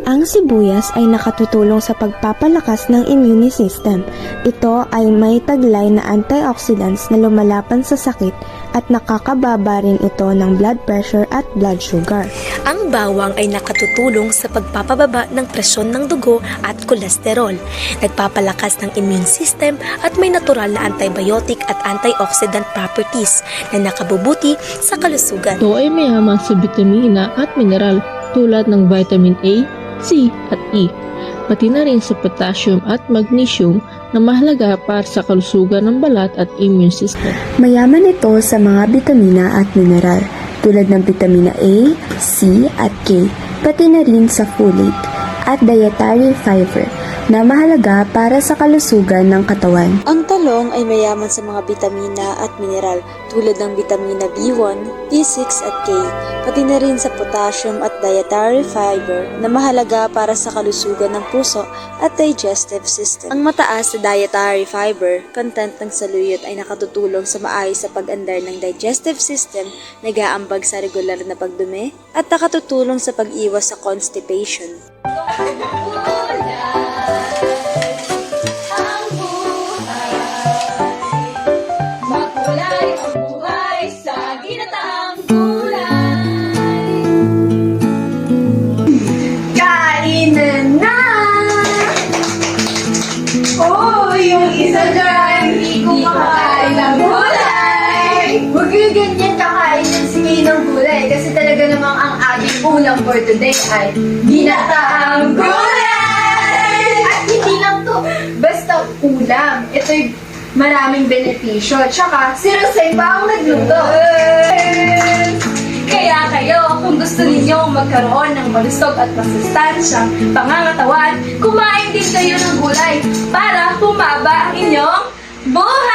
Ang sibuyas ay nakatutulong sa pagpapalakas ng immune system. Ito ay may taglay na antioxidants na lumalaban sa sakit at nakakababa rin ito ng blood pressure at blood sugar. Ang bawang ay nakatutulong sa pagpapababa ng presyon ng dugo at kolesterol, nagpapalakas ng immune system at may natural na antibiotic at antioxidant properties na nakabubuti sa kalusugan. Ito ay mayaman sa bitamina at mineral tulad ng vitamin A, C at E, pati na rin sa potassium at magnesium na mahalaga para sa kalusugan ng balat at immune system. Mayaman ito sa mga bitamina at mineral tulad ng bitamina A, C at K, pati na rin sa folate at dietary fiber na mahalaga para sa kalusugan ng katawan. Ang talong ay mayaman sa mga bitamina at mineral tulad ng bitamina B1, B6 at K, pati na rin sa potassium at dietary fiber na mahalaga para sa kalusugan ng puso at digestive system. Ang mataas na dietary fiber content ng saluyot ay nakatutulong sa maayos sa pag-andar ng digestive system, nag-aambag sa regular na pagdumi, at nakatutulong sa pag-iwas sa constipation. Ganyan kakain ng sige ng gulay kasi talaga namang ang ating ulam for today ay ginataang gulay! At hindi lang to basta ulam. Ito'y maraming benepisyo. Tsaka si Rosay pa ang nagluto. Kaya kayo, kung gusto ninyo magkaroon ng malusog at masustansyang pangangatawan, kumain din kayo ng gulay para humaba ang inyong buhay!